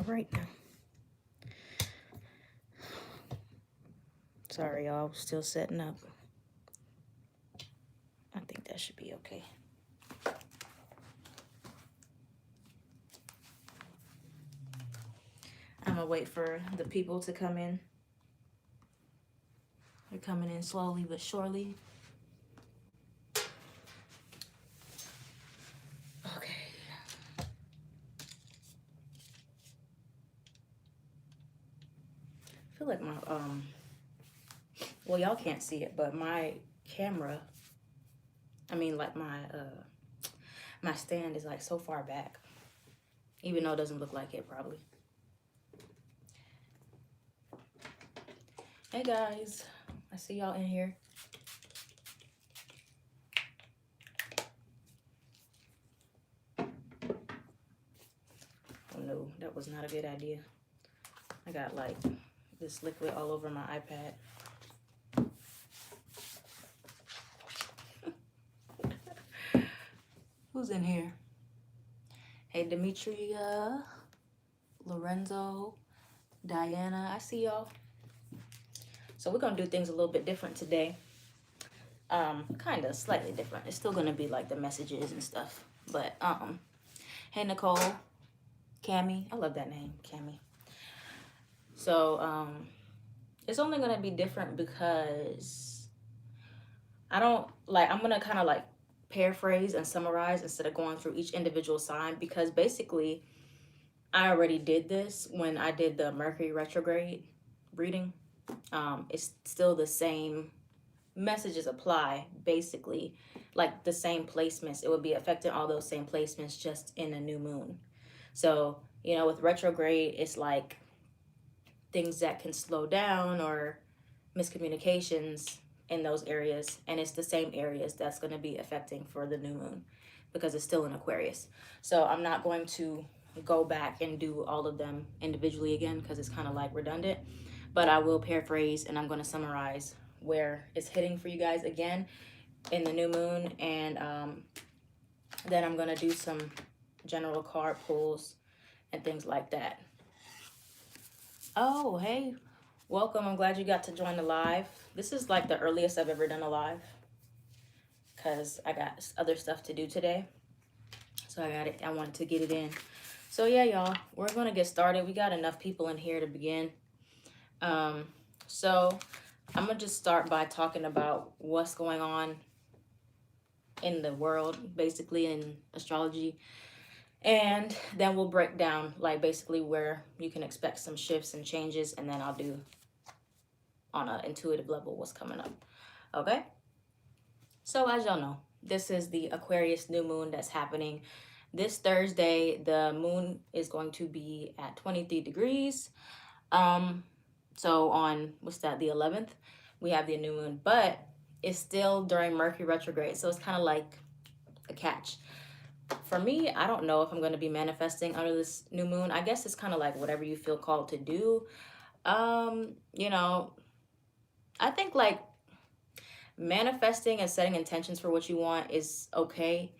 right now. Sorry, y'all. Still setting up. I think that should be okay. I'm gonna wait for the people to come in. They're coming in slowly but surely. Okay. I feel like my well, y'all can't see it, but my camera, I mean like my stand is like so far back. Even though it doesn't look like it probably. Hey guys, I see y'all in here. Oh no, that was not a good idea. I got like this liquid all over my iPad. Who's in here? Hey, Demetria, Lorenzo, Diana, I see y'all. So we're gonna do things a little bit different today. Kind of slightly different. It's still gonna be like the messages and stuff. But hey Nicole, Cammy, I love that name, Cammy. So it's only gonna be different because I'm gonna kind of like paraphrase and summarize instead of going through each individual sign, because basically I already did this when I did the Mercury retrograde reading. It's still the same messages apply, basically, like the same placements. It would be affecting all those same placements just in a new moon. So, you know, with retrograde, it's like things that can slow down or miscommunications in those areas, and it's the same areas that's going to be affecting for the new moon because it's still in Aquarius. So I'm not going to go back and do all of them individually again because it's kind of like redundant, but I will paraphrase and I'm going to summarize where it's hitting for you guys again in the new moon, and then I'm going to do some general card pulls and things like that. Oh, hey, welcome. I'm glad you got to join the live. This is like the earliest I've ever done a live because I got other stuff to do today. So I wanted to get it in. So yeah, y'all, we're going to get started. We got enough people in here to begin. So I'm going to just start by talking about what's going on in the world, basically in astrology. And then we'll break down like basically where you can expect some shifts and changes, and then I'll do on an intuitive level what's coming up. Okay, so as y'all know, this is the Aquarius new moon that's happening this Thursday. The moon is going to be at 23 degrees. So on, what's that, the 11th, we have the new moon, but it's still during Mercury retrograde, so it's kind of like a catch. For me, I don't know if I'm going to be manifesting under this new moon. I guess it's kind of like whatever you feel called to do. You know, I think like manifesting and setting intentions for what you want is okay,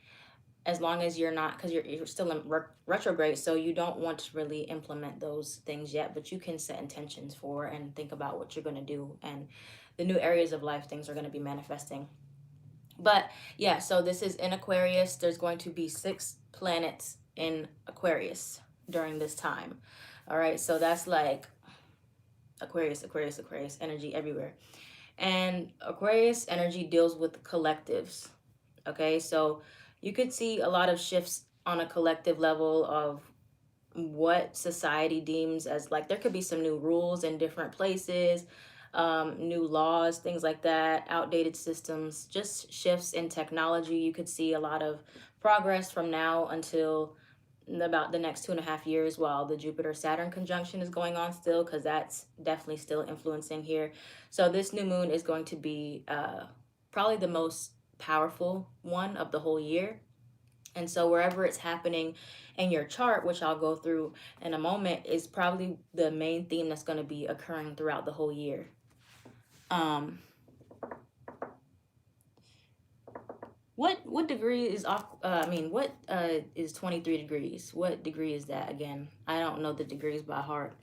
as long as you're not, because you're still in retrograde, so you don't want to really implement those things yet, but you can set intentions for and think about what you're going to do, and the new areas of life things are going to be manifesting. But yeah, so this is in Aquarius. There's going to be 6 planets in Aquarius during this time. All right, so that's like Aquarius, Aquarius, Aquarius energy everywhere. And Aquarius energy deals with collectives. Okay, so you could see a lot of shifts on a collective level of what society deems as, like, there could be some new rules in different places, new laws, things like that, outdated systems, just shifts in technology. You could see a lot of progress from now until about the next 2.5 years, while the Jupiter-Saturn conjunction is going on still, because that's definitely still influencing here. So this new moon is going to be probably the most powerful one of the whole year. And so wherever it's happening in your chart, which I'll go through in a moment, is probably the main theme that's going to be occurring throughout the whole year. What degree is what is 23 degrees? What degree is that again? I don't know the degrees by heart.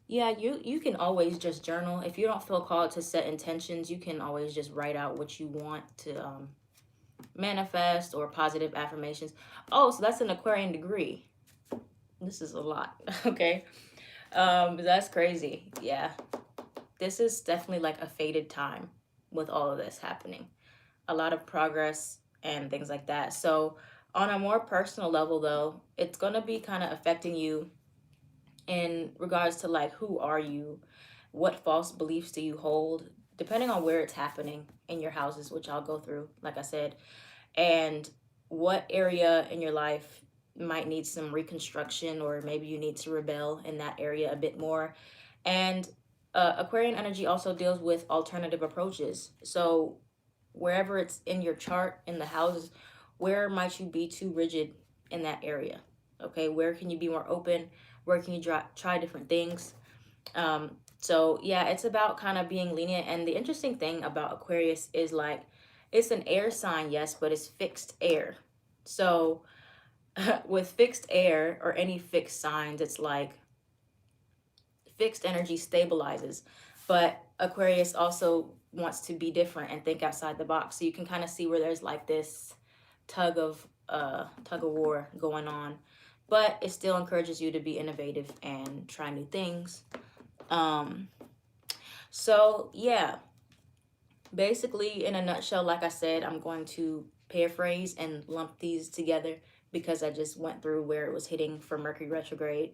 Yeah, you can always just journal. If you don't feel called to set intentions, you can always just write out what you want to manifest or positive affirmations. Oh, so that's an Aquarian degree. This is a lot. Okay. That's crazy. Yeah. This is definitely like a faded time with all of this happening. A lot of progress and things like that. So, on a more personal level, though, it's going to be kind of affecting you in regards to like who are you, what false beliefs do you hold, depending on where it's happening in your houses, which I'll go through, like I said, and what area in your life might need some reconstruction, or maybe you need to rebel in that area a bit more. And Aquarian energy also deals with alternative approaches. So wherever it's in your chart in the houses, where might you be too rigid in that area? Okay, where can you be more open? Where can you try different things? So yeah, it's about kind of being lenient. And the interesting thing about Aquarius is like it's an air sign, yes, but it's fixed air. So with fixed air or any fixed signs, it's like fixed energy stabilizes. But Aquarius also wants to be different and think outside the box. So you can kind of see where there's like this tug of war going on. But it still encourages you to be innovative and try new things. Um, so yeah, basically in a nutshell, like I said, I'm going to paraphrase and lump these together because I just went through where it was hitting for Mercury retrograde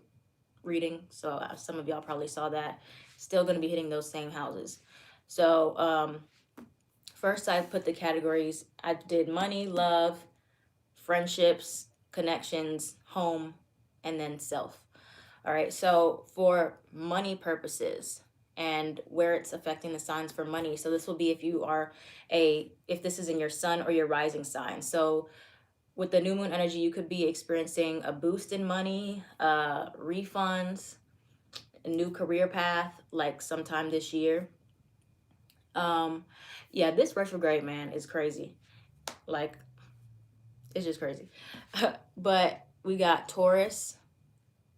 reading. So some of y'all probably saw that. Still going to be hitting those same houses. So first I put the categories. I did money, love, friendships, connections, home, and then self. All right. So for money purposes and where it's affecting the signs for money. So this will be if this is in your sun or your rising sign. So with the new moon energy, you could be experiencing a boost in money, refunds, a new career path, like sometime this year. Yeah, this retrograde, man, is crazy. Like, it's just crazy. But we got Taurus,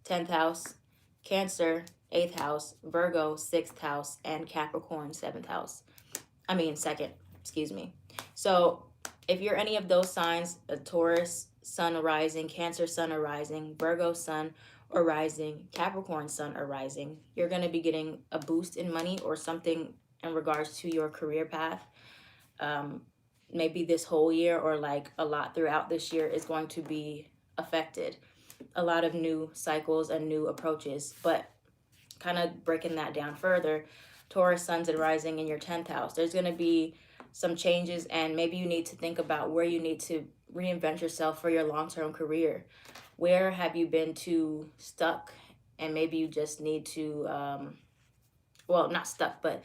10th house, Cancer, 8th house, Virgo, 6th house, and Capricorn, 7th house. I mean, second, excuse me. So if you're any of those signs, a Taurus, sun arising, Cancer, sun arising, Virgo, sun or rising, Capricorn, sun or rising, you're going to be getting a boost in money or something in regards to your career path. Maybe this whole year or like a lot throughout this year is going to be affected. A lot of new cycles and new approaches, but kind of breaking that down further, Taurus, suns and rising in your 10th house, there's going to be some changes, and maybe you need to think about where you need to reinvent yourself for your long-term career. Where have you been too stuck, and maybe you just need to well, not stuck, but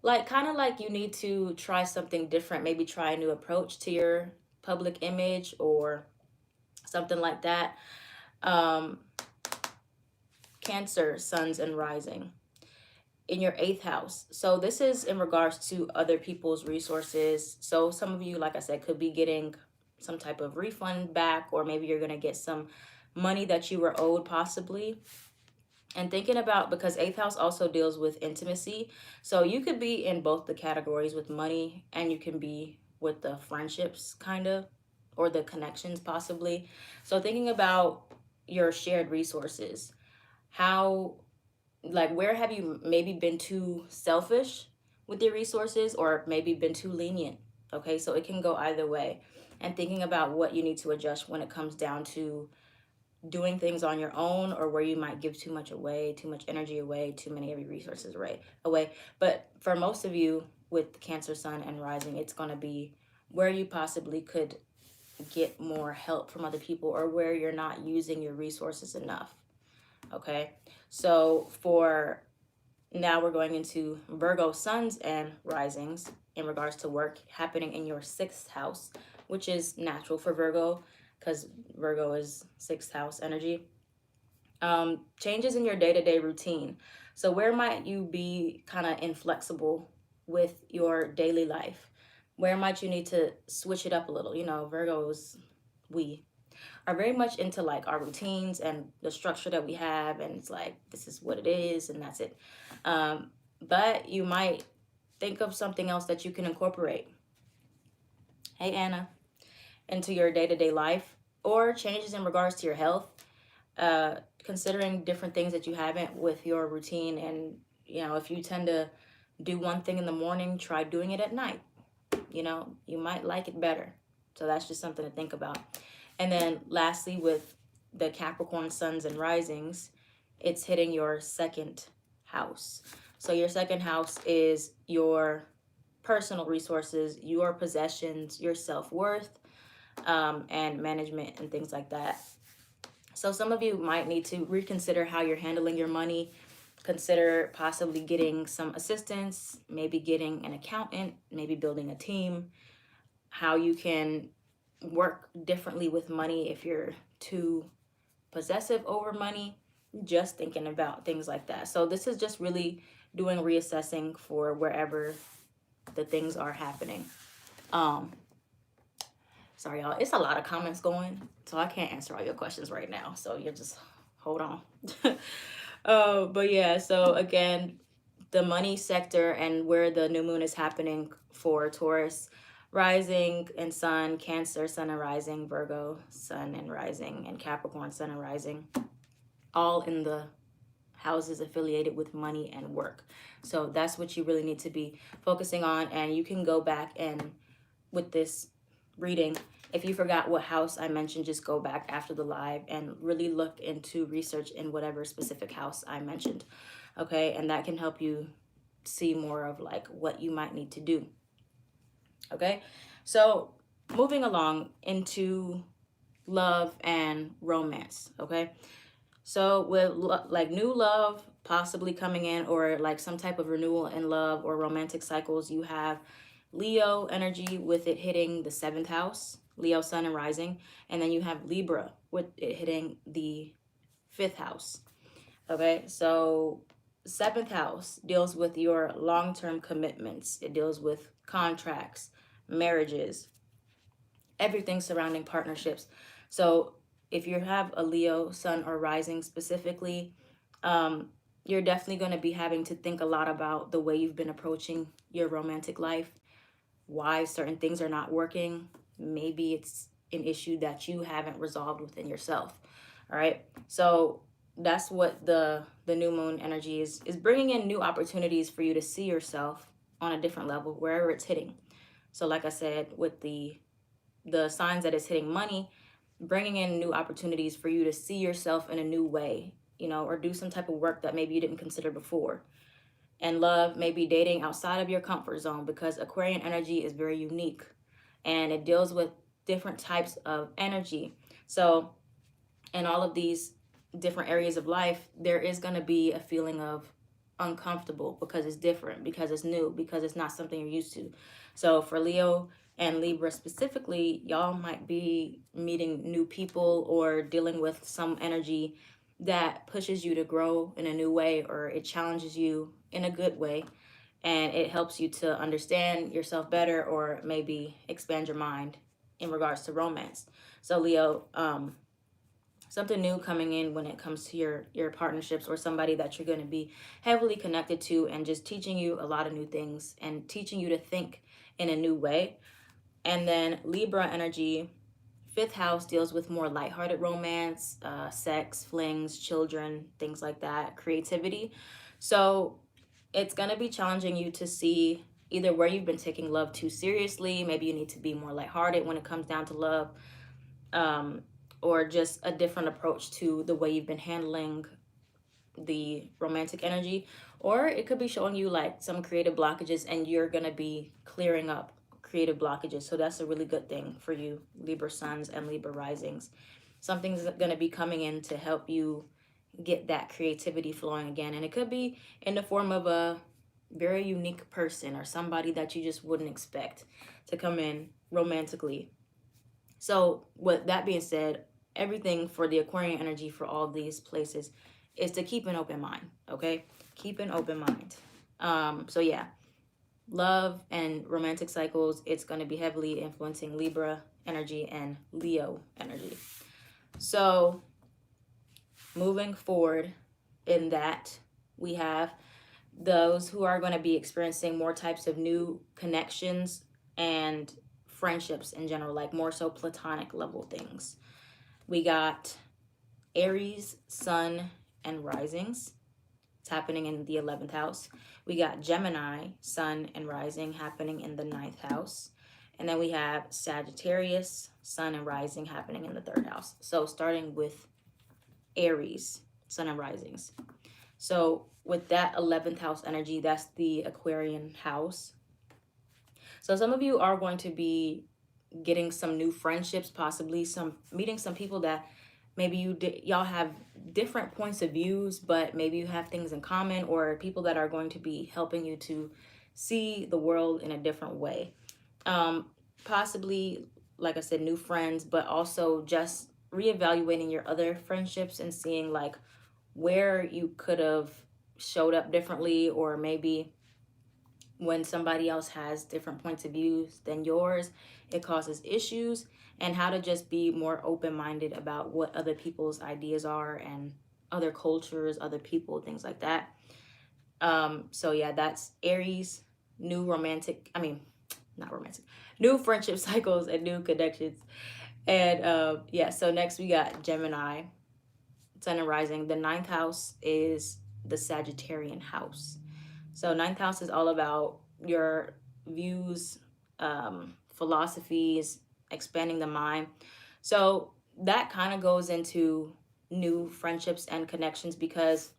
like kind of like you need to try something different, maybe try a new approach to your public image or something like that. um Cancer, suns and rising in your 8th house. So this is in regards to other people's resources. So some of you, like I said, could be getting some type of refund back, or maybe you're going to get some money that you were owed possibly. And thinking about, because 8th house also deals with intimacy. So you could be in both the categories with money, and you can be with the friendships kind of, or the connections possibly. So thinking about your shared resources, how, like, where have you maybe been too selfish with your resources, or maybe been too lenient? Okay, so it can go either way. And thinking about what you need to adjust when it comes down to doing things on your own, or where you might give too much away, too much energy away, too many of your resources away. But for most of you with Cancer, sun and rising, it's going to be where you possibly could get more help from other people, or where you're not using your resources enough. Okay, so for now, we're going into Virgo, suns and risings in regards to work happening in your 6th house, which is natural for Virgo because Virgo is 6th house energy. Changes in your day-to-day routine. So where might you be kind of inflexible with your daily life? Where might you need to switch it up a little? You know, Virgos, we are very much into like our routines and the structure that we have, and it's like this is what it is and that's it. But you might think of something else that you can incorporate, hey Anna, into your day-to-day life, or changes in regards to your health, considering different things that you haven't with your routine. And you know, if you tend to do one thing in the morning, try doing it at night. You know, you might like it better. So that's just something to think about. And then lastly, with the Capricorn suns and risings, it's hitting your second house. So your second house is your personal resources, your possessions, your self-worth, and management and things like that. So some of you might need to reconsider how you're handling your money. Consider possibly getting some assistance, maybe getting an accountant, maybe building a team, how you can work differently with money if you're too possessive over money, just thinking about things like that. So this is just really doing reassessing for wherever the things are happening. Sorry, y'all. It's a lot of comments going, so I can't answer all your questions right now. So you just hold on. But yeah, so again, the money sector and where the new moon is happening for Taurus rising and sun, Cancer sun and rising, Virgo sun and rising, and Capricorn sun and rising, all in the houses affiliated with money and work. So that's what you really need to be focusing on. And you can go back and with this reading, if you forgot what house I mentioned, just go back after the live and really look into research in whatever specific house I mentioned. Okay, and that can help you see more of like what you might need to do. Okay, so moving along into love and romance. Okay, so with like new love possibly coming in, or like some type of renewal in love or romantic cycles, you have Leo energy with it hitting the 7th house, Leo sun and rising, and then you have Libra with it hitting the 5th house. Okay, so 7th house deals with your long-term commitments. It deals with contracts, marriages, everything surrounding partnerships. So if you have a Leo sun or rising specifically, you're definitely going to be having to think a lot about the way you've been approaching your romantic life, why certain things are not working. Maybe it's an issue that you haven't resolved within yourself. All right, so that's what the new moon energy is bringing in new opportunities for you to see yourself on a different level wherever it's hitting. So like I said, with the signs that it's hitting money, bringing in new opportunities for you to see yourself in a new way, you know, or do some type of work that maybe you didn't consider before. And love, maybe dating outside of your comfort zone, because Aquarian energy is very unique and it deals with different types of energy. So in all of these different areas of life, there is going to be a feeling of uncomfortable because it's different, because it's new, because it's not something you're used to. So for Leo and Libra specifically, y'all might be meeting new people or dealing with some energy that pushes you to grow in a new way, or it challenges you in a good way, and it helps you to understand yourself better, or maybe expand your mind in regards to romance. So Leo, something new coming in when it comes to your partnerships, or somebody that you're going to be heavily connected to, and just teaching you a lot of new things and teaching you to think in a new way. And then Libra energy, 5th house, deals with more lighthearted romance, sex, flings, children, things like that, creativity. So it's going to be challenging you to see either where you've been taking love too seriously. Maybe you need to be more lighthearted when it comes down to love, or just a different approach to the way you've been handling the romantic energy. Or it could be showing you like some creative blockages, and you're going to be clearing up creative blockages. So that's a really good thing for you, Libra suns and Libra risings. Something's going to be coming in to help you get that creativity flowing again. And it could be in the form of a very unique person, or somebody that you just wouldn't expect to come in romantically. So with that being said, everything for the Aquarian energy for all these places is to keep an open mind. Okay, keep an open mind. So yeah, love and romantic cycles, it's going to be heavily influencing Libra energy and Leo energy. So moving forward in that, we have those who are going to be experiencing more types of new connections and friendships in general, like more so platonic level things. We got Aries, Sun, and Risings. It's happening in the 11th house. We got Gemini, Sun, and Rising happening in the 9th house. And then we have Sagittarius, Sun, and Rising happening in the 3rd house. So starting with Aries, Sun, and Risings. So with that 11th house energy, that's the Aquarian house. So some of you are going to be getting some new friendships, possibly meeting some people that maybe y'all have different points of views, but maybe you have things in common, or people that are going to be helping you to see the world in a different way. Possibly, like I said, new friends, but also just reevaluating your other friendships and seeing like where you could have showed up differently, or maybe when somebody else has different points of views than yours, it causes issues, and how to just be more open-minded about what other people's ideas are and other cultures, other people, things like that. So yeah, that's Aries, new new friendship cycles and new connections. And yeah, so next we got Gemini, Sun and Rising. The 9th house is the Sagittarian house. So 9th house is all about your views, philosophies, expanding the mind. So that kind of goes into new friendships and connections, because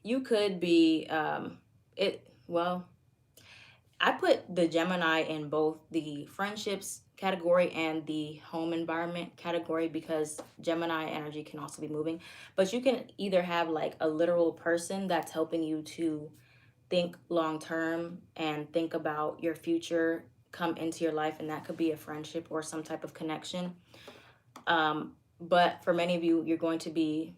you could be I put the Gemini in both the friendships category and the home environment category, because Gemini energy can also be moving. But you can either have like a literal person that's helping you to think long term and think about your future come into your life, and that could be a friendship or some type of connection. But for many of you, you're going to be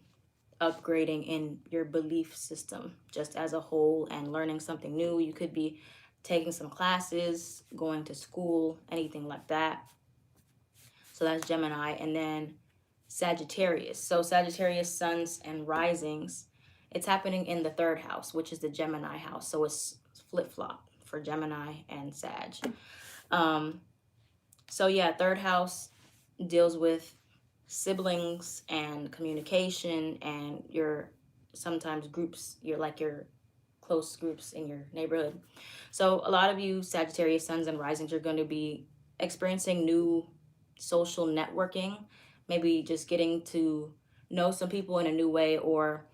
upgrading in your belief system just as a whole and learning something new. You could be taking some classes, going to school, anything like that. So that's Gemini. And then Sagittarius. So Sagittarius, suns and risings, it's happening in the 3rd house, which is the Gemini house. So it's flip-flop for Gemini and Sag. So yeah, 3rd house deals with siblings and communication and your sometimes groups, your close groups in your neighborhood. So a lot of you Sagittarius, suns and risings are going to be experiencing new social networking, maybe just getting to know some people in a new way, or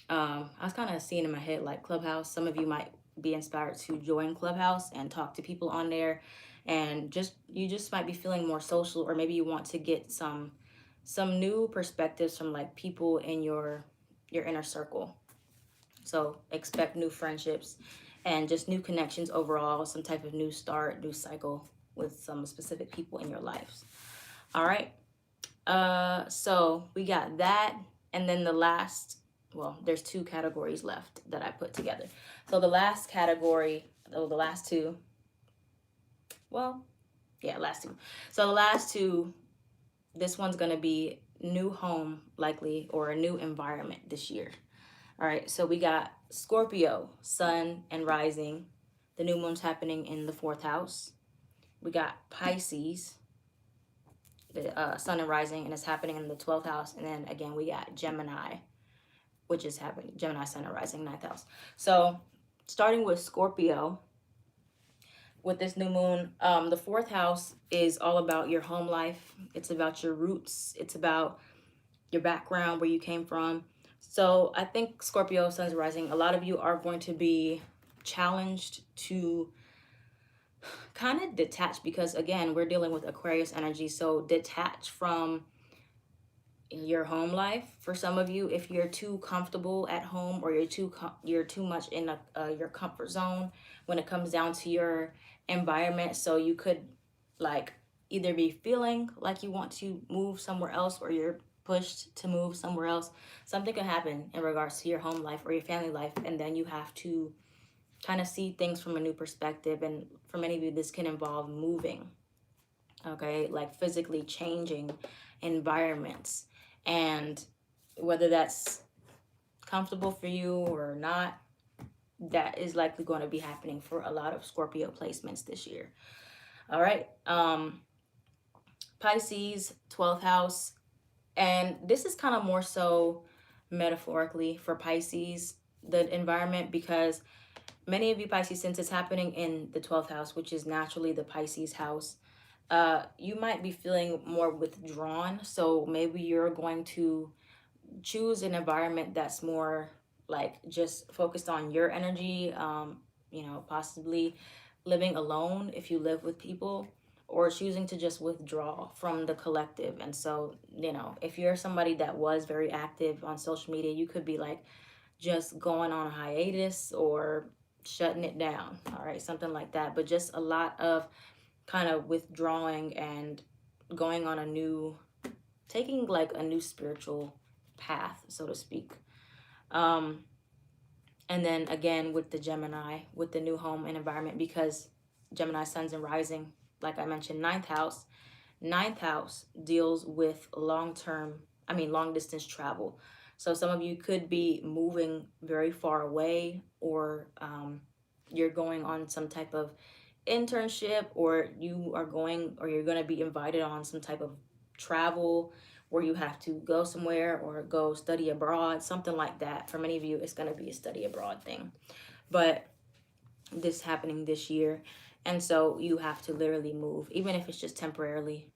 I was kind of seeing in my head like Clubhouse. Some of you might be inspired to join Clubhouse and talk to people on there, and you just might be feeling more social, or maybe you want to get some new perspectives from like people in your inner circle. So expect new friendships and just new connections overall, some type of new start, new cycle with some specific people in your lives. All right. So we got that. And then there's 2 categories left that I put together. So the last category, the last two. So the last 2, this one's going to be new home likely, or a new environment this year. All right, so we got Scorpio, sun and rising. The new moon's happening in the 4th house. We got Pisces, the sun and rising, and it's happening in the 12th house. And then again, we got Gemini, which is happening, Gemini, sun and rising, 9th house. So starting with Scorpio, with this new moon, the 4th house is all about your home life. It's about your roots. It's about your background, where you came from. So I think Scorpio, sun's rising, a lot of you are going to be challenged to kind of detach, because again, we're dealing with Aquarius energy. So detach from your home life. For some of you, if you're too comfortable at home, or you're too much in your comfort zone when it comes down to your environment. So you could like either be feeling like you want to move somewhere else, or you're pushed to move somewhere else. Something could happen in regards to your home life or your family life, and then you have to kind of see things from a new perspective. And for many of you, this can involve moving, okay, like physically changing environments. And whether that's comfortable for you or not, that is likely going to be happening for a lot of Scorpio placements this year. All right. Pisces, 12th house. And this is kind of more so metaphorically for Pisces, the environment, because many of you Pisces, since it's happening in the 12th house, which is naturally the Pisces house, you might be feeling more withdrawn. So maybe you're going to choose an environment that's more like just focused on your energy, you know, possibly living alone if you live with people, or choosing to just withdraw from the collective. And so, you know, if you're somebody that was very active on social media, you could be like just going on a hiatus or shutting it down, all right, something like that. But just a lot of kind of withdrawing and going on a new, taking like a new spiritual path, so to speak. And then again with the Gemini, with the new home and environment, because Gemini suns and rising, like I mentioned, ninth house deals with long distance travel. So some of you could be moving very far away, or you're going on some type of internship, or you're going to be invited on some type of travel where you have to go somewhere or go study abroad, something like that. For many of you, it's going to be a study abroad thing. But this happening this year. And so you have to literally move, even if it's just temporarily.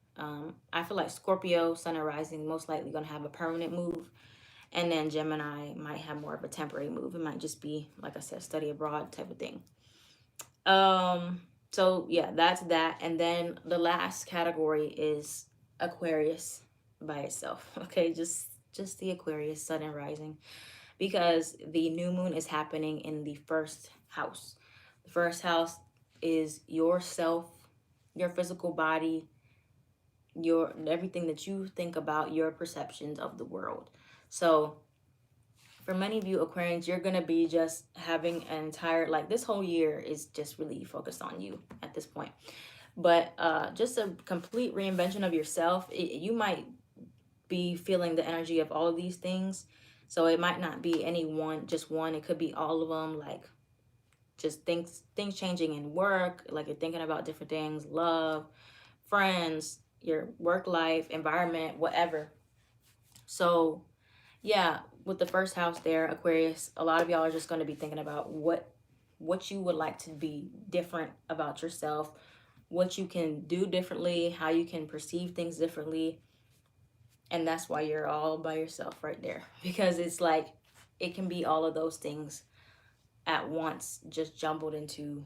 I feel like Scorpio, Sun and Rising, most likely going to have a permanent move. And then Gemini might have more of a temporary move. It might just be, like I said, study abroad type of thing. So yeah, that's that. And then the last category is Aquarius by itself. Okay, just the Aquarius, Sun and Rising, because the new moon is happening in the first house. The first house is yourself, your physical body, your everything that you think about, your perceptions of the world. So for many of you Aquarians, you're going to be just having an entire, like this whole year is just really focused on you at this point. But just a complete reinvention of yourself. You might be feeling the energy of all of these things. So it might not be any one, just one. It could be all of them, like just things changing in work, like you're thinking about different things, love, friends, your work life, environment, whatever. So yeah, with the first house there, Aquarius, a lot of y'all are just going to be thinking about what you would like to be different about yourself, what you can do differently, how you can perceive things differently. And that's why you're all by yourself right there, because it's like it can be all of those things at once, just jumbled into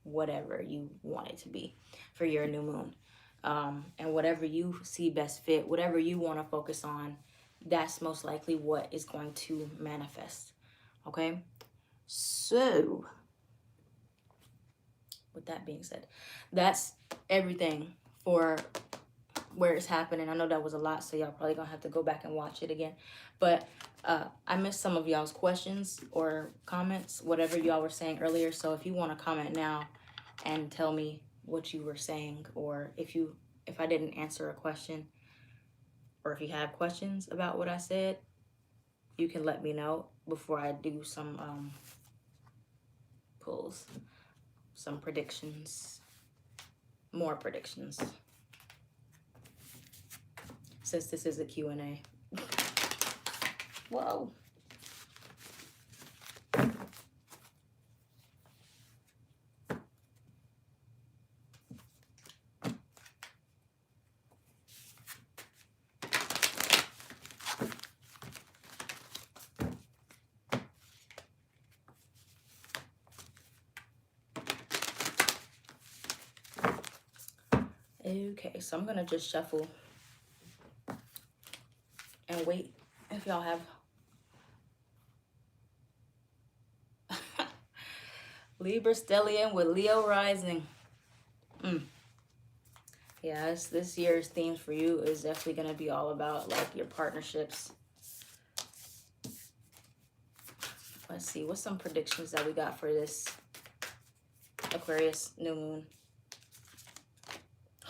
whatever you want it to be for your new moon. And whatever you see best fit, whatever you want to focus on, that's most likely what is going to manifest. Okay, so with that being said, that's everything for where it's happening. I know that was a lot, so y'all probably gonna have to go back and watch it again. But I missed some of y'all's questions or comments, whatever y'all were saying earlier. So if you want to comment now and tell me what you were saying, or if I didn't answer a question, or if you have questions about what I said, you can let me know before I do some pulls, some predictions, more predictions, since this is a Q&A. Whoa. Okay, so I'm gonna just shuffle and wait if y'all have Libra stellium with Leo rising. Yeah, this year's themes for you is definitely gonna be all about like your partnerships. Let's see, what's some predictions that we got for this Aquarius new moon.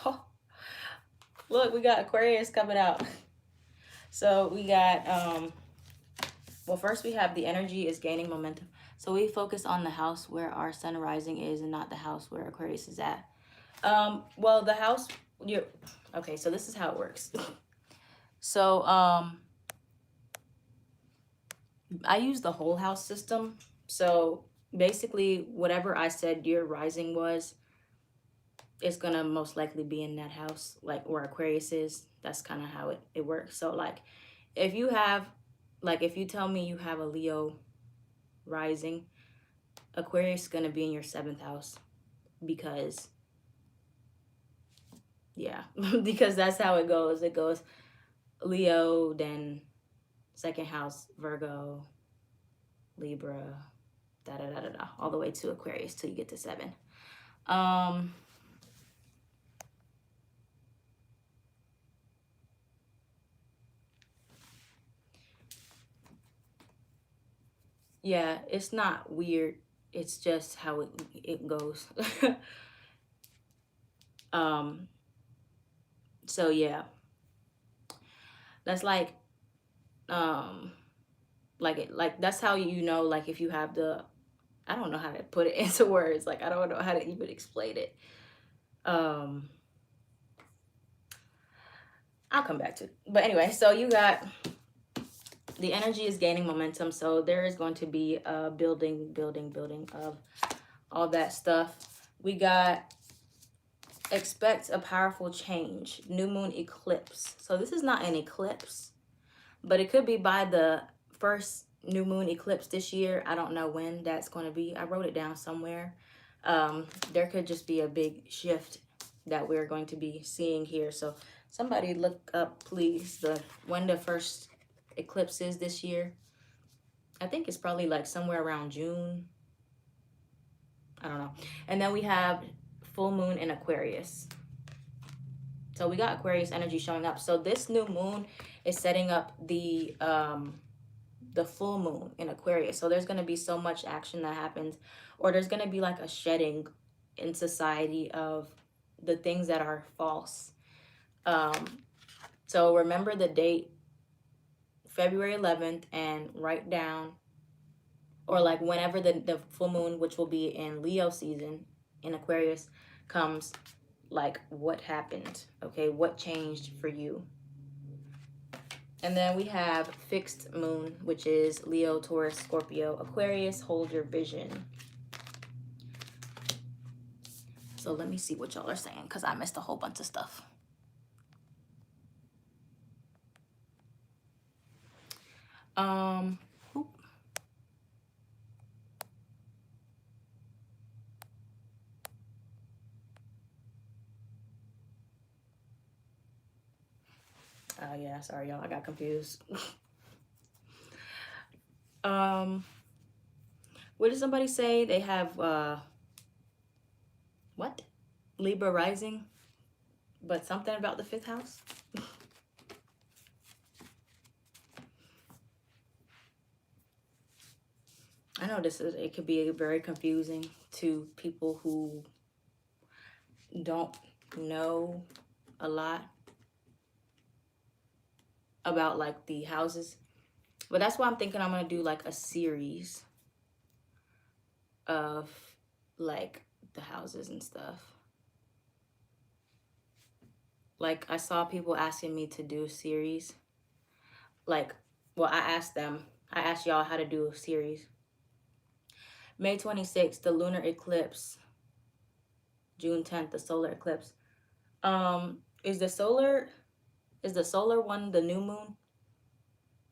Oh, look, we got Aquarius coming out. So we got, well, first we have the energy is gaining momentum. So we focus on the house where our sun rising is and not the house where Aquarius is at. Well, the house, okay, so this is how it works. So, I use the whole house system. So basically, whatever I said your rising was, it's gonna most likely be in that house, like where Aquarius is. That's kind of how it works. So like, if you have, like, if you tell me you have a Leo rising, Aquarius is gonna be in your 7th house, because yeah, because that's how it goes. It goes Leo, then 2nd house Virgo, Libra, da da da da da, all the way to Aquarius till you get to 7. Yeah, it's not weird. It's just how it goes. um so yeah, that's um like that's how you know, like, if you have the, I don't know how to put it into words. Like, I don't know how to even explain it. I'll come back to it. But anyway, so you got the energy is gaining momentum. So there is going to be a building of all that stuff. We got expect a powerful change, new moon eclipse. So this is not an eclipse, but it could be by the first new moon eclipse this year. I don't know when that's going to be. I wrote it down somewhere. There could just be a big shift that we're going to be seeing here. So somebody look up, please, when the first eclipse is this year. I think it's probably like somewhere around June. I don't know. And then we have full moon in Aquarius. So we got Aquarius energy showing up. So this new moon is setting up the full moon in Aquarius. So there's going to be so much action that happens, or there's going to be like a shedding in society of the things that are false. So remember the date, February 11th, and write down, or like whenever the full moon, which will be in Leo season in Aquarius, comes, like, what happened, okay? What changed for you? And then we have fixed moon, which is Leo, Taurus, Scorpio, Aquarius. Hold your vision. So let me see what y'all are saying, because I missed a whole bunch of stuff. Yeah, sorry y'all, I got confused. What did somebody say? They have what? Libra rising, but something about the 5th house. I know it could be very confusing to people who don't know a lot about like the houses, but that's why I'm thinking I'm gonna do like a series of like the houses and stuff. Like, I saw people asking me to do a series. Like, well, I asked y'all how to do a series. May 26th, the lunar eclipse. June 10th, the solar eclipse. Is the solar one the new moon?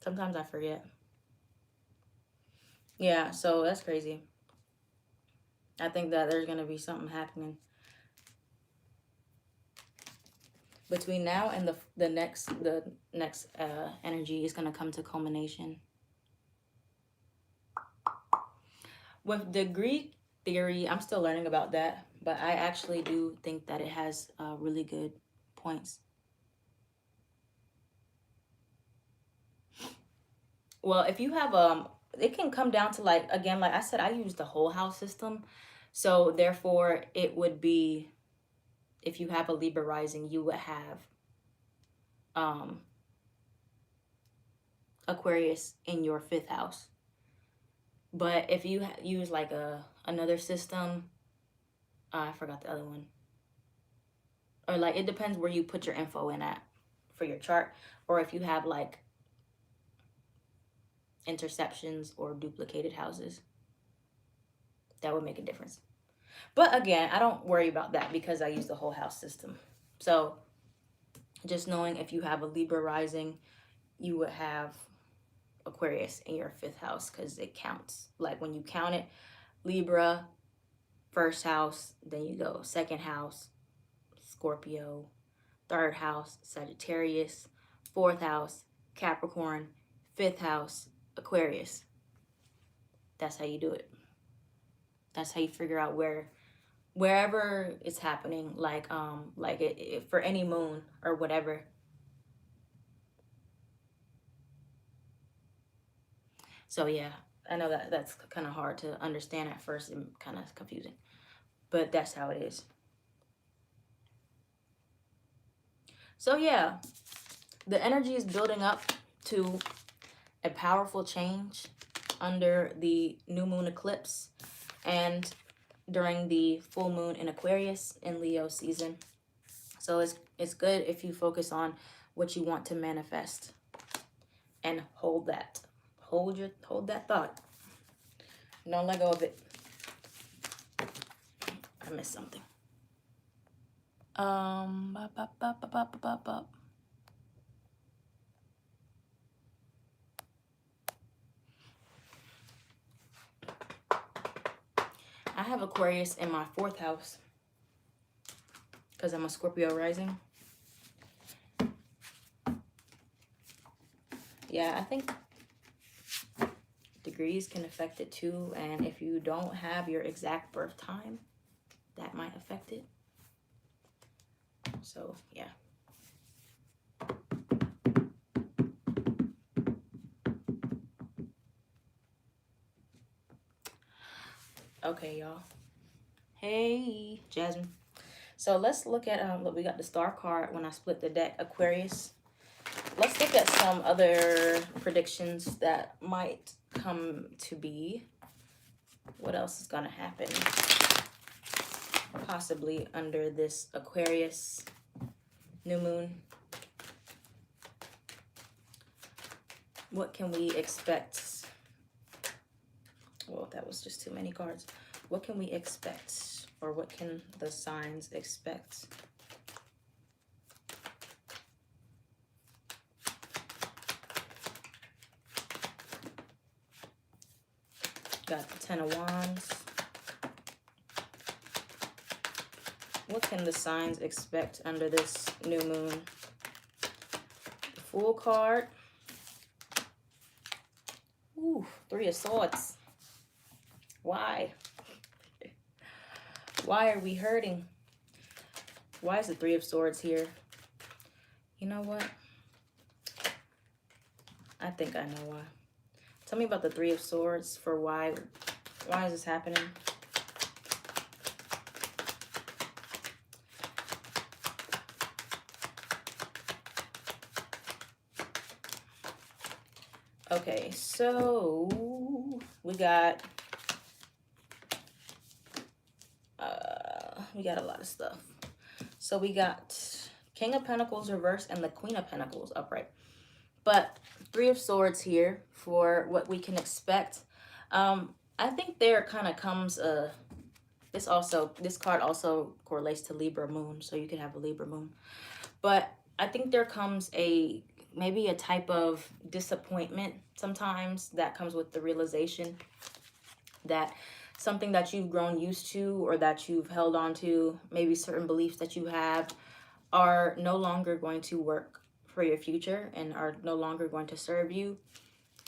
Sometimes I forget. Yeah, so that's crazy. I think that there's gonna be something happening between now and the next energy is gonna come to culmination. With the Greek theory, I'm still learning about that, but I actually do think that it has really good points. Well, if you have it can come down to, like, again, like I said, I use the whole house system. So therefore, it would be, if you have a Libra rising, you would have Aquarius in your 5th house. But if you use like another system, I forgot the other one. Or like, it depends where you put your info in at for your chart. Or if you have like interceptions or duplicated houses, that would make a difference. But again, I don't worry about that because I use the whole house system. So just knowing if you have a Libra rising, you would have Aquarius in your 5th house because it counts. Like when you count it, Libra, 1st house, then you go 2nd house, Scorpio, 3rd house, Sagittarius, 4th house, Capricorn, 5th house, Aquarius. That's how you do it. That's how you figure out wherever it's happening, like it for any moon or whatever. So yeah, I know that's kind of hard to understand at first and kind of confusing, but that's how it is. So yeah, the energy is building up to a powerful change under the new moon eclipse and during the full moon in Aquarius in Leo season. So it's good if you focus on what you want to manifest and hold that. Hold that thought. Don't let go of it. I missed something. I have Aquarius in my 4th house because I'm a Scorpio rising. Yeah, I think degrees can affect it too, and if you don't have your exact birth time, that might affect it. So yeah. Okay, y'all. Hey, Jasmine. So let's look at look, we got the star card when I split the deck, Aquarius. Let's look at some other predictions that might come to be. What else is gonna happen possibly under this Aquarius new moon? What can we expect? Well, that was just too many cards. What can we expect, or what can the signs expect? Got the 10 of Wands. What can the signs expect under this new moon? The Fool card. Ooh, 3 of Swords. Why? Why are we hurting? Why is the 3 of Swords here? You know what? I think I know why. Tell me about the 3 of Swords for why is this happening? Okay, so we got a lot of stuff. So we got King of Pentacles reversed and the Queen of Pentacles upright. But 3 of Swords here for what we can expect. I think there kind of comes this card also correlates to Libra moon, so you could have a Libra moon. But I think there comes maybe a type of disappointment sometimes that comes with the realization that something that you've grown used to or that you've held on to, maybe certain beliefs that you have, are no longer going to work for your future and are no longer going to serve you.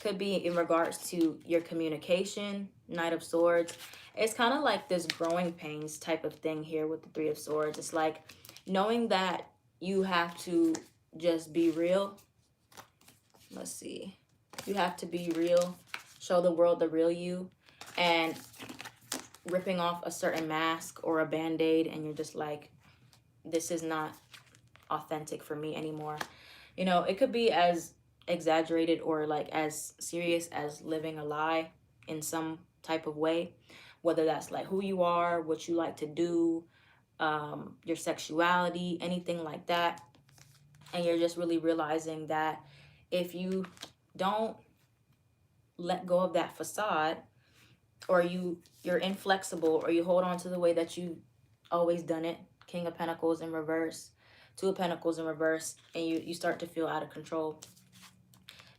Could be in regards to your communication, Knight of Swords. It's kind of like this growing pains type of thing here with the 3 of Swords. It's like knowing that you have to just be real. Let's see. You have to be real, show the world the real you, and ripping off a certain mask or a band-aid, and you're just like, this is not authentic for me anymore. You know, it could be as exaggerated or like as serious as living a lie in some type of way, whether that's like who you are, what you like to do, your sexuality, anything like that. And you're just really realizing that if you don't let go of that facade, or you're inflexible, or you hold on to the way that you always done it, King of Pentacles in reverse, Two of Pentacles in reverse, and you start to feel out of control.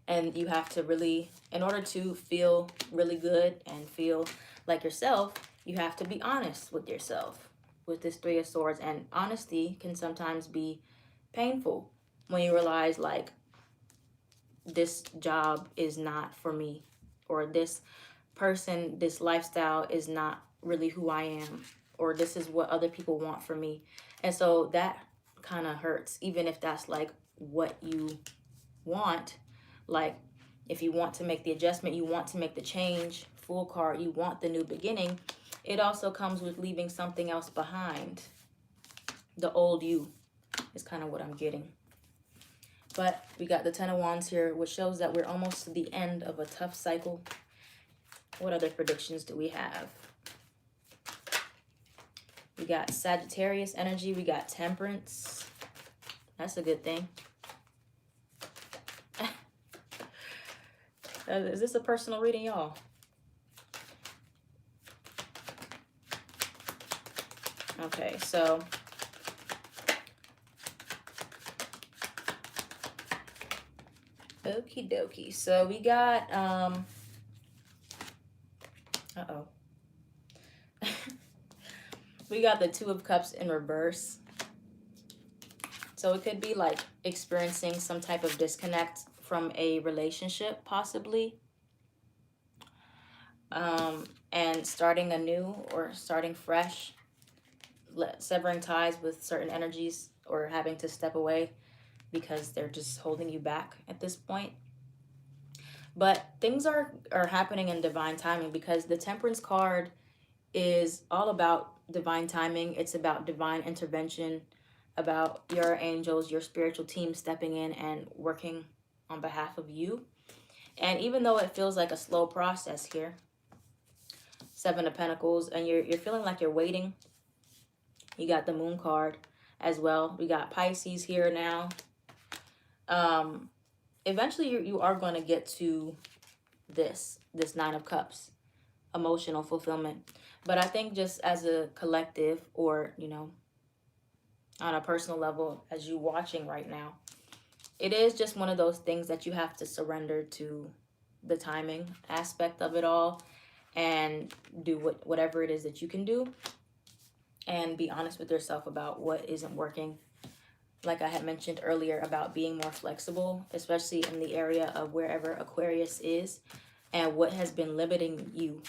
And you have to really, in order to feel really good and feel like yourself, you have to be honest with yourself with this Three of Swords. And honesty can sometimes be painful when you realize, like, this job is not for me, or this person, this lifestyle is not really who I am, or this is what other people want from me. And so that kind of hurts, even if that's like what you want. Like, if you want to make the adjustment, you want to make the change, Fool card, you want the new beginning, it also comes with leaving something else behind. The old you is kind of what I'm getting. But we got the Ten of Wands here, which shows that we're almost to the end of a tough cycle. What other predictions do we have? We got Sagittarius energy. We got Temperance. That's a good thing. Is this a personal reading, y'all? Okay, so okie dokie. So we got we got the Two of Cups in reverse. So it could be like experiencing some type of disconnect from a relationship, possibly. And starting anew or starting fresh. Severing ties with certain energies, or having to step away because they're just holding you back at this point. But things are happening in divine timing, because the Temperance card is all about divine timing. It's about divine intervention, about your angels, your spiritual team stepping in and working on behalf of you. And even though it feels like a slow process here, Seven of Pentacles, and you're feeling like you're waiting. You got the Moon card as well. We got Pisces here now. Eventually you are going to get to this Nine of Cups, emotional fulfillment. But I think just as a collective, or, you know, on a personal level, as you watching right now, it is just one of those things that you have to surrender to the timing aspect of it all, and do whatever it is that you can do, and be honest with yourself about what isn't working. Like I had mentioned earlier about being more flexible, especially in the area of wherever Aquarius is, and what has been limiting you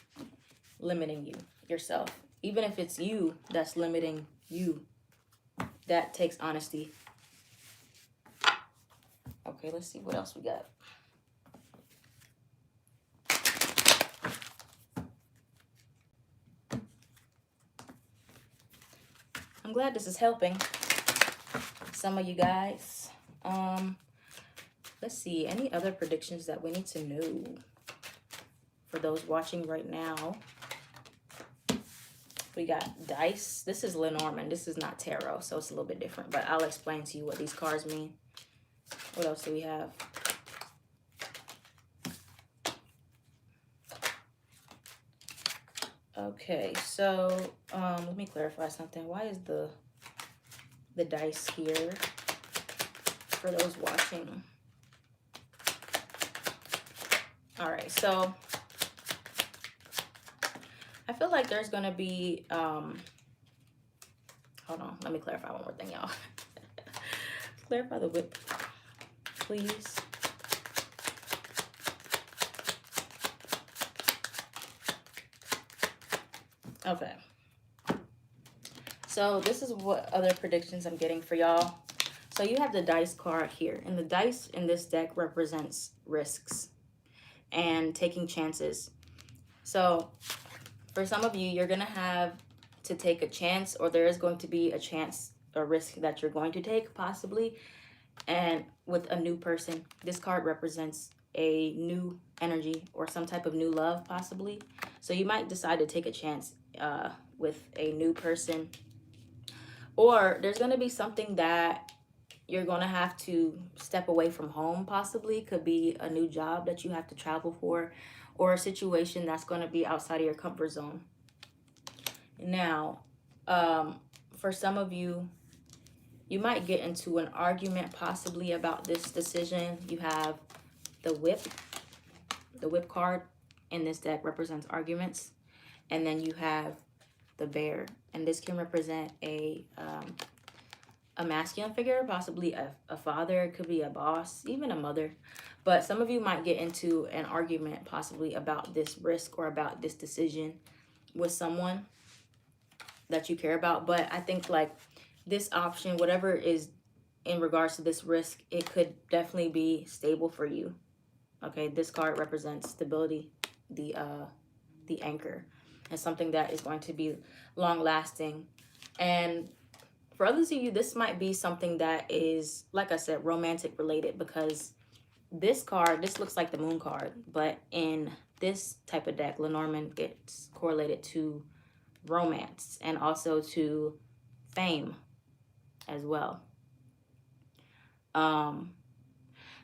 yourself. Even if it's you that's limiting you, that takes honesty. Okay, let's see what else we got. I'm glad this is helping some of you guys. Let's see, any other predictions that we need to know for those watching right now? We got dice. This is Lenormand. This is not tarot, so it's a little bit different, but I'll explain to you what these cards mean. What else do we have? Okay, so let me clarify something. Why is the dice here for those watching? All right, so I feel like there's gonna be hold on, let me clarify one more thing, y'all. Clarify the whip, please. Okay, so this is what other predictions I'm getting for y'all. So you have the dice card here, and the dice in this deck represents risks and taking chances. So For some of you, you're going to have to take a chance, or there is going to be a chance, a risk that you're going to take possibly, and with a new person. This card represents a new energy or some type of new love possibly. So you might decide to take a chance with a new person, or there's going to be something that you're going to have to step away from home possibly. Could be a new job that you have to travel for, or a situation that's going to be outside of your comfort zone. Now, for some of you, you might get into an argument possibly about this decision. You have the whip. The whip card in this deck represents arguments. And then you have the bear. And this can represent a masculine figure, possibly a father. It could be a boss, even a mother. But some of you might get into an argument possibly about this risk or about this decision with someone that you care about. But I think like this option, whatever is in regards to this risk, it could definitely be stable for you. Okay, this card represents stability, the anchor, and something that is going to be long lasting. And for others of you, this might be something that is, like I said, romantic related, because this card, this looks like the moon card, but in this type of deck, Lenormand gets correlated to romance and also to fame as well.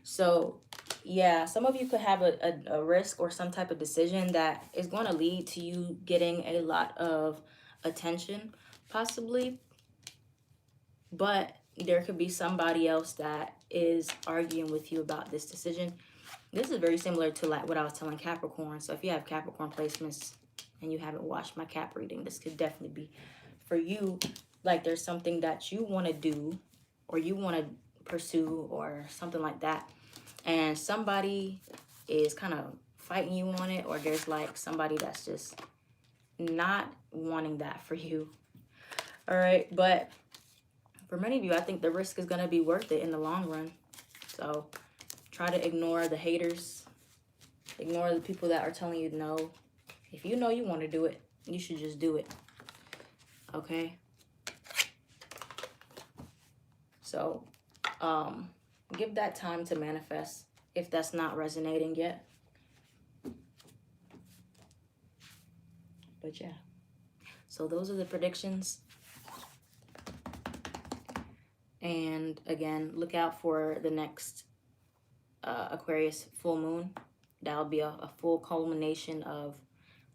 So yeah, some of you could have a risk or some type of decision that is going to lead to you getting a lot of attention possibly, but there could be somebody else that is arguing with you about this decision. This is very similar to like what I was telling Capricorn. So if you have Capricorn placements and you haven't watched my Cap reading, this could definitely be for you. Like there's something that you want to do or you want to pursue or something like that, and somebody is kind of fighting you on it, or there's like somebody that's just not wanting that for you. All right, but for many of you, I think the risk is going to be worth it in the long run. So try to ignore the haters, ignore the people that are telling you no. If you know you want to do it, you should just do it. Okay, so give that time to manifest if that's not resonating yet. But yeah, so those are the predictions. And again, look out for the next Aquarius full moon. That'll be a full culmination of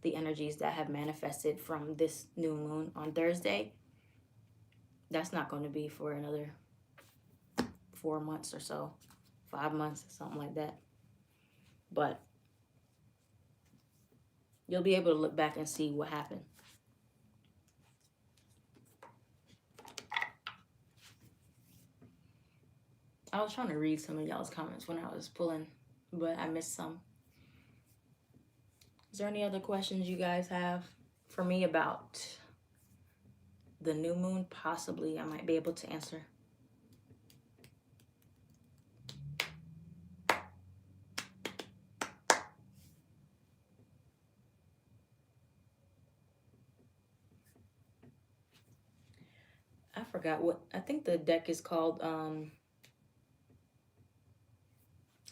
the energies that have manifested from this new moon on Thursday. That's not going to be for another 4 months or so, 5 months, something like that. But you'll be able to look back and see what happened. I was trying to read some of y'all's comments when I was pulling, but I missed some. Is there any other questions you guys have for me about the new moon? Possibly I might be able to answer. I forgot what, I think the deck is called,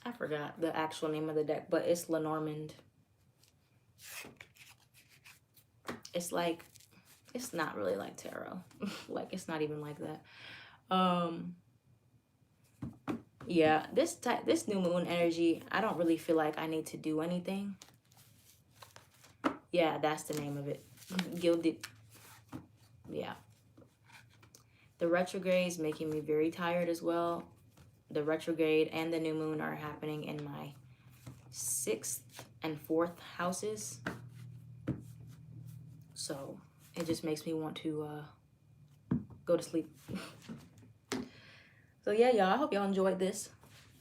I forgot the actual name of the deck, but it's Lenormand. It's like, it's not really like tarot. Like, it's not even like that. Yeah, this new moon energy, I don't really feel like I need to do anything. Yeah, that's the name of it. Gilded. Yeah. The retrograde is making me very tired as well. The retrograde and the new moon are happening in my 6th and 4th houses. So it just makes me want to go to sleep. So yeah, y'all, I hope y'all enjoyed this.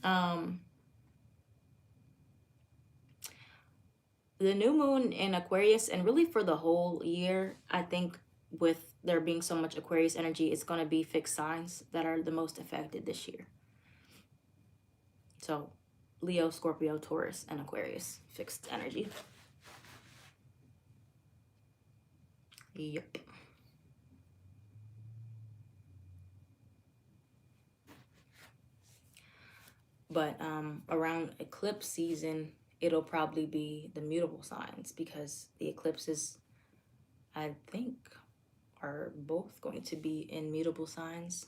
The new moon in Aquarius, and really for the whole year, I think with there being so much Aquarius energy, it's going to be fixed signs that are the most affected this year. So Leo, Scorpio, Taurus, and Aquarius, fixed energy. Yep. But around eclipse season, it'll probably be the mutable signs, because the eclipses, I think, are both going to be in mutable signs,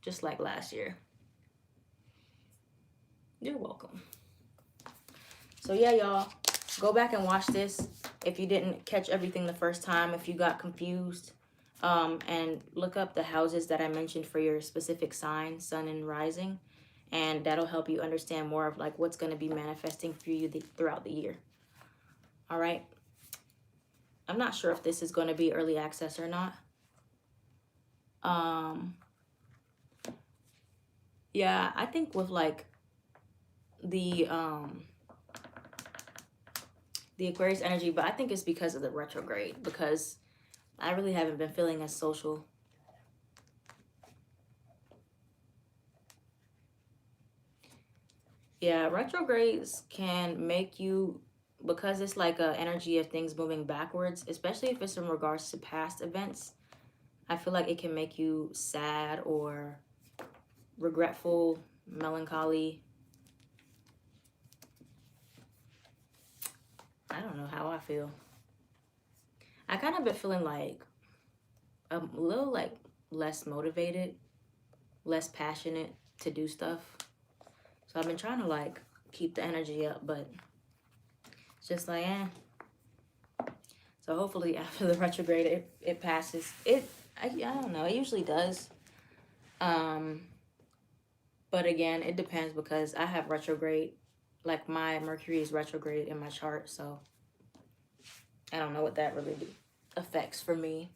just like last year. You're welcome. So yeah, y'all, go back and watch this if you didn't catch everything the first time, if you got confused, and look up the houses that I mentioned for your specific sign, sun and rising, and that'll help you understand more of like what's going to be manifesting for you throughout the year. All right. I'm not sure if this is going to be early access or not. Yeah, I think with like the Aquarius energy, but I think it's because of the retrograde, because I really haven't been feeling as social. Yeah, retrogrades can make you, because it's like a energy of things moving backwards, especially if it's in regards to past events. I feel like it can make you sad or regretful, melancholy. I don't know how I feel. I kind of been feeling like a little like less motivated, less passionate to do stuff. So I've been trying to like keep the energy up, but it's just like, So hopefully after the retrograde, it passes. I don't know, it usually does. But again, it depends, because I have retrograde, like my Mercury is retrograde in my chart, so I don't know what that really affects for me.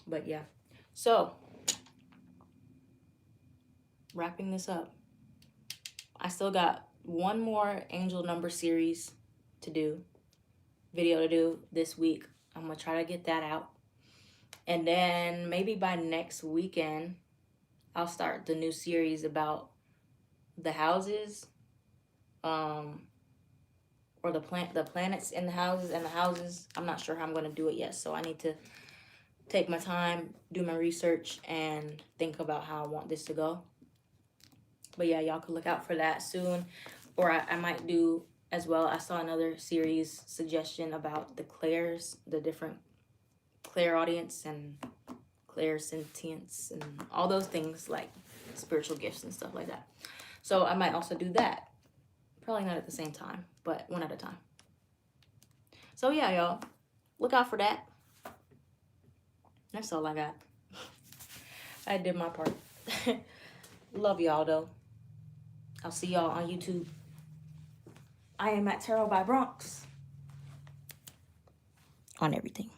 But yeah, so wrapping this up, I still got one more angel number series to do, video to do this week. I'm gonna try to get that out, and then maybe by next weekend I'll start the new series about the houses, or the planets in the houses and the houses. I'm not sure how I'm going to do it yet, so I need to take my time, do my research, and think about how I want this to go. But yeah, y'all could look out for that soon. Or I might do as well. I saw another series suggestion about the clairs, the different clairaudience and clairsentience and all those things, like spiritual gifts and stuff like that. So I might also do that. Probably not at the same time, but one at a time. So yeah, y'all, look out for that. That's all I got. I did my part. Love y'all, though. I'll see y'all on YouTube. I am at Tarot by Bronx on everything.